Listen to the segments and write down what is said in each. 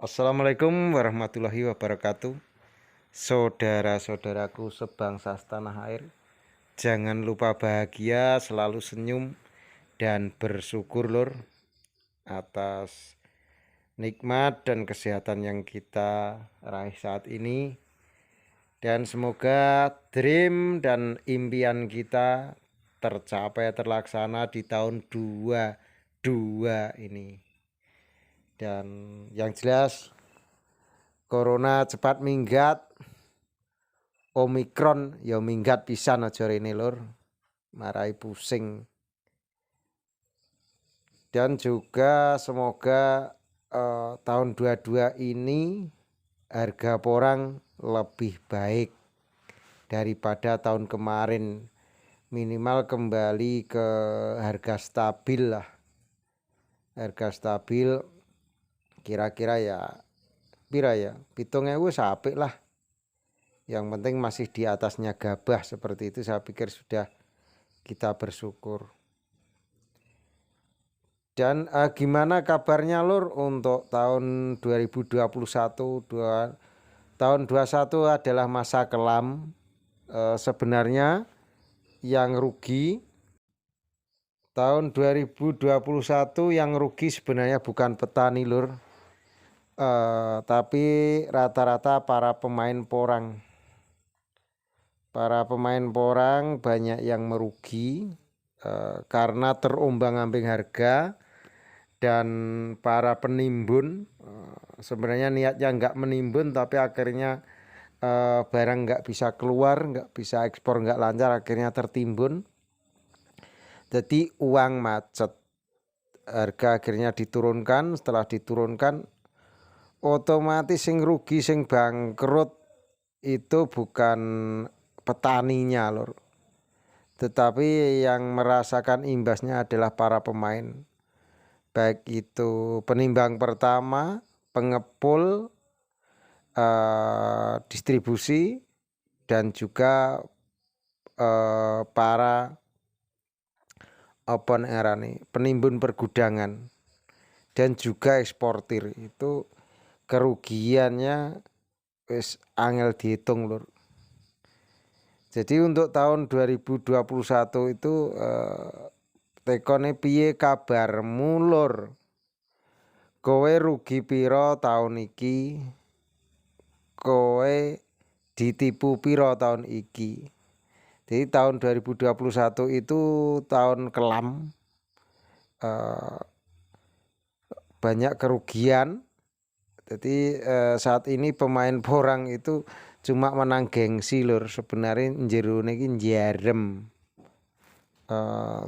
Assalamualaikum warahmatullahi wabarakatuh. Saudara-saudaraku sebangsa setanah air, jangan lupa bahagia, selalu senyum dan bersyukur lur atas nikmat dan kesehatan yang kita raih saat ini. Dan semoga dream dan impian kita tercapai terlaksana di tahun 22 ini. Dan yang jelas corona cepat minggat, Omikron ya minggat pisan aja rene lur, marai pusing. Dan juga semoga tahun 22 ini harga porang lebih baik daripada tahun kemarin, minimal kembali ke harga stabil lah. Harga stabil kira-kira ya pira ya 7.000 apik lah. Yang penting masih di atasnya gabah, seperti itu saya pikir sudah kita bersyukur. Dan gimana kabarnya lur untuk tahun 2021? Tahun 21 adalah masa kelam. Sebenarnya yang rugi tahun 2021 yang rugi sebenarnya bukan petani lur, tapi rata-rata para pemain porang. Para pemain porang banyak yang merugi karena terombang-ambing harga. Dan para penimbun sebenarnya niatnya nggak menimbun, tapi akhirnya barang nggak bisa keluar, nggak bisa ekspor, nggak lancar, akhirnya tertimbun. Jadi uang macet, harga akhirnya diturunkan. Setelah diturunkan, otomatis sing rugi, sing bangkrut itu bukan petaninya lur, tetapi yang merasakan imbasnya adalah para pemain. Baik itu penimbang pertama, pengepul, distribusi, dan juga para open era nih, penimbun pergudangan dan juga eksportir. Itu kerugiannya wis angel dihitung lur. Jadi untuk tahun 2021 itu tekone piye kabarmu lur? Kowe rugi piro tahun iki? Kowe ditipu piro tahun iki? Jadi tahun 2021 itu tahun kelam, banyak kerugian. Jadi saat ini pemain porang itu cuma menang gengsi lur, sebenarnya jerone iki njarem.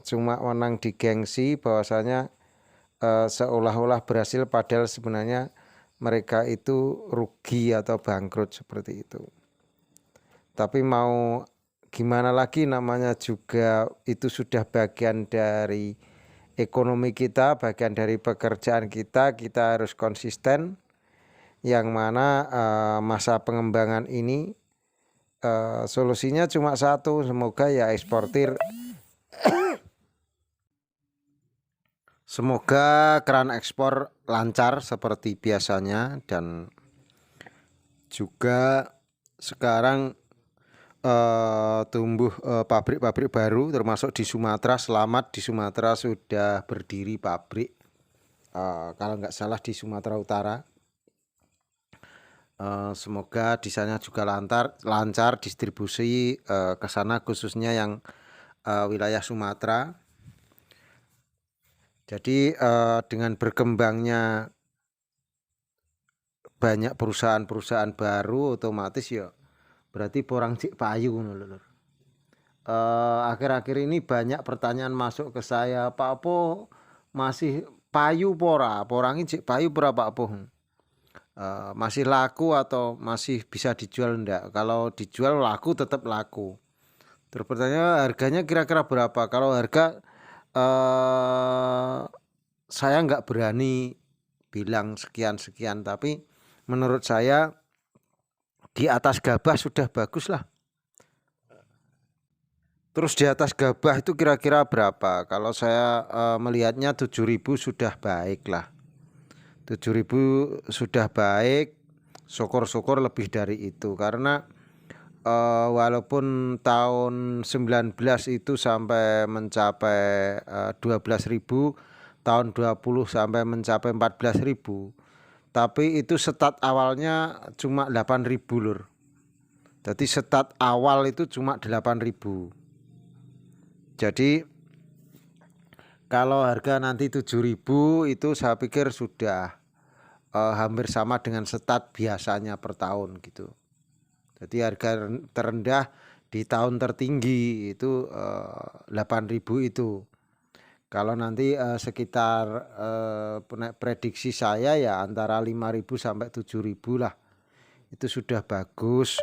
Cuma menang di gengsi, bahwasanya seolah-olah berhasil padahal sebenarnya mereka itu rugi atau bangkrut seperti itu. Tapi mau gimana lagi, namanya juga itu sudah bagian dari ekonomi kita, bagian dari pekerjaan kita harus konsisten. Yang mana masa pengembangan ini solusinya cuma satu, semoga ya eksportir. Semoga keran ekspor lancar seperti biasanya, dan juga sekarang tumbuh pabrik-pabrik baru termasuk di Sumatera. Selamat, di Sumatera sudah berdiri pabrik, kalau nggak salah di Sumatera Utara. Semoga di sana juga lancar distribusi ke sana, khususnya yang wilayah Sumatera. Jadi dengan berkembangnya banyak perusahaan-perusahaan baru, otomatis ya berarti porang cik payu lho. Akhir-akhir ini banyak pertanyaan masuk ke saya, Pak Apo masih payu pora, porangi cik payu pora Pak Apo, masih laku atau masih bisa dijual enggak? Kalau dijual laku tetap laku. Terus pertanyaan harganya kira-kira berapa? Kalau harga saya nggak berani bilang sekian-sekian, tapi menurut saya di atas gabah sudah bagus lah. Terus di atas gabah itu kira-kira berapa? Kalau saya melihatnya 7.000 sudah baik lah. 7.000 sudah baik, syukur-syukur lebih dari itu. Karena walaupun tahun 19 itu sampai mencapai 12.000, tahun 20 sampai mencapai 14.000, tapi itu stat awalnya cuma 8.000 lur. Jadi stat awal itu cuma 8.000. Jadi kalau harga nanti 7.000 itu saya pikir sudah hampir sama dengan stat biasanya per tahun gitu. Jadi harga terendah di tahun tertinggi itu 8.000 itu. Kalau nanti sekitar prediksi saya ya antara 5.000 sampai 7.000 lah. Itu sudah bagus.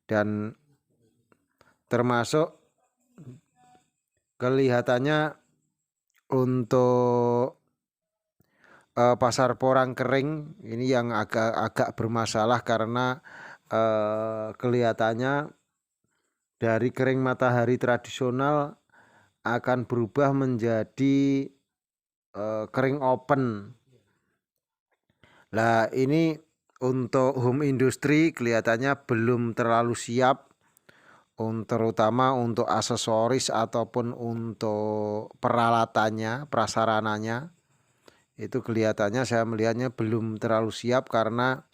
Dan termasuk kelihatannya untuk pasar porang kering ini yang agak bermasalah karena kelihatannya dari kering matahari tradisional akan berubah menjadi kering open. Nah ini untuk home industry kelihatannya belum terlalu siap, terutama untuk aksesoris ataupun untuk peralatannya, prasarananya. Itu kelihatannya saya melihatnya belum terlalu siap karena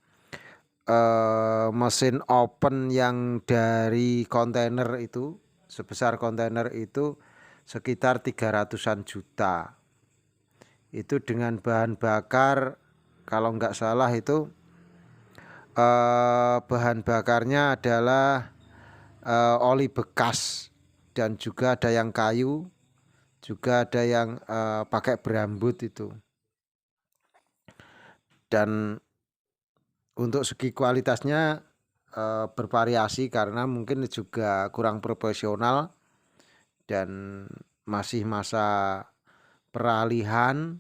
mesin open yang dari kontainer itu, sebesar kontainer itu sekitar 300-an juta. Itu dengan bahan bakar kalau nggak salah itu bahan bakarnya adalah oli bekas dan juga ada yang kayu, juga ada yang pakai berambut itu. Dan untuk segi kualitasnya bervariasi karena mungkin juga kurang profesional dan masih masa peralihan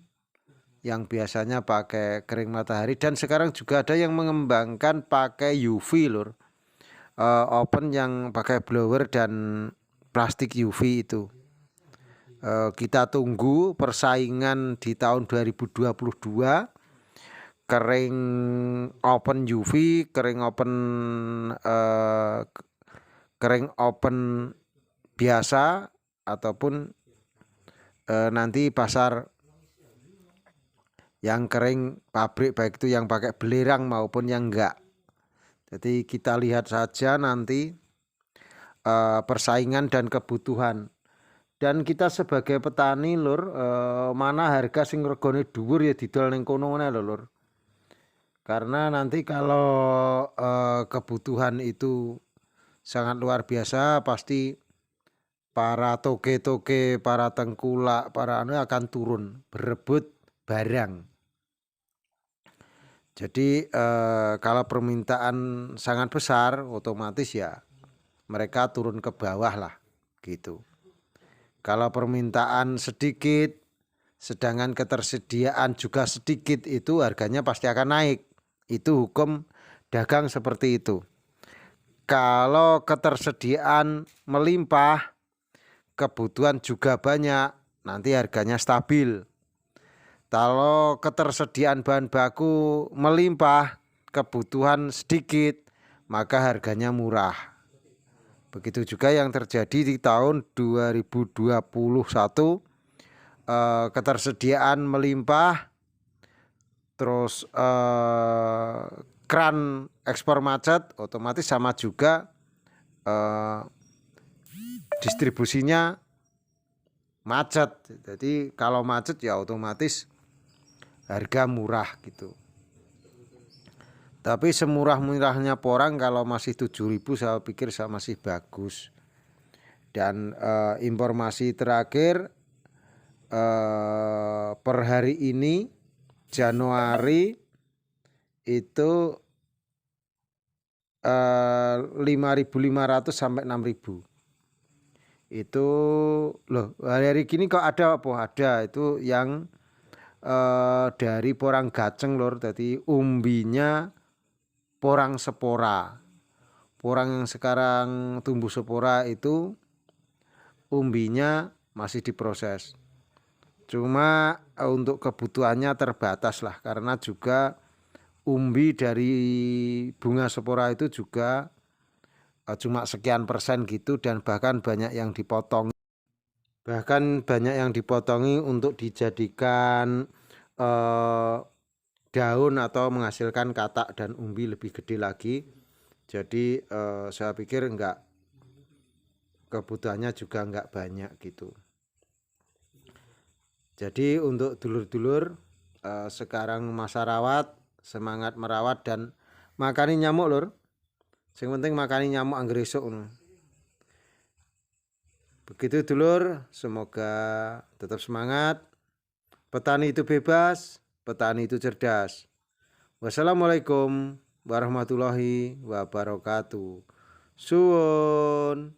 yang biasanya pakai kering matahari, dan sekarang juga ada yang mengembangkan pakai UV lur. Open yang pakai blower dan plastik UV itu. Kita tunggu persaingan di tahun 2022 kering open UV, kering open biasa ataupun nanti pasar yang kering pabrik baik itu yang pakai belerang maupun yang enggak. Jadi kita lihat saja nanti persaingan dan kebutuhan. Dan kita sebagai petani lur, mana harga sing regane dhuwur ya didol ning kono ngene lho lur. Karena nanti kalau kebutuhan itu sangat luar biasa, pasti para toge-toge, para tengkulak, para akan turun berebut barang. Jadi kalau permintaan sangat besar, otomatis ya mereka turun ke bawah lah gitu. Kalau permintaan sedikit, sedangkan ketersediaan juga sedikit, itu harganya pasti akan naik. Itu hukum dagang seperti itu. Kalau ketersediaan melimpah, kebutuhan juga banyak, nanti harganya stabil. Kalau ketersediaan bahan baku melimpah, kebutuhan sedikit, maka harganya murah. Begitu juga yang terjadi di tahun 2021, ketersediaan melimpah, terus keran ekspor macet, otomatis sama juga distribusinya macet. Jadi kalau macet ya otomatis harga murah gitu. Tapi semurah-murahnya porang kalau masih 7.000 saya pikir masih bagus. Dan informasi terakhir per hari ini Januari itu 5.500 sampai 6.000. Itu loh hari gini kok ada apa? Ada itu yang dari porang gaceng lor. Jadi umbinya porang sepora. Porang yang sekarang tumbuh sepora itu umbinya masih diproses. Cuma untuk kebutuhannya terbatas lah, karena juga umbi dari bunga spora itu juga cuma sekian persen gitu, dan bahkan banyak yang dipotong. Bahkan banyak yang dipotongi untuk dijadikan daun atau menghasilkan katak dan umbi lebih gede lagi. Jadi saya pikir kebutuhannya juga enggak banyak gitu. Jadi untuk dulur-dulur sekarang masa rawat, semangat merawat dan makani nyamuk lur. Yang penting makani nyamuk angger esuk. Begitu dulur, semoga tetap semangat. Petani itu bebas, petani itu cerdas. Wassalamualaikum warahmatullahi wabarakatuh. Suwun.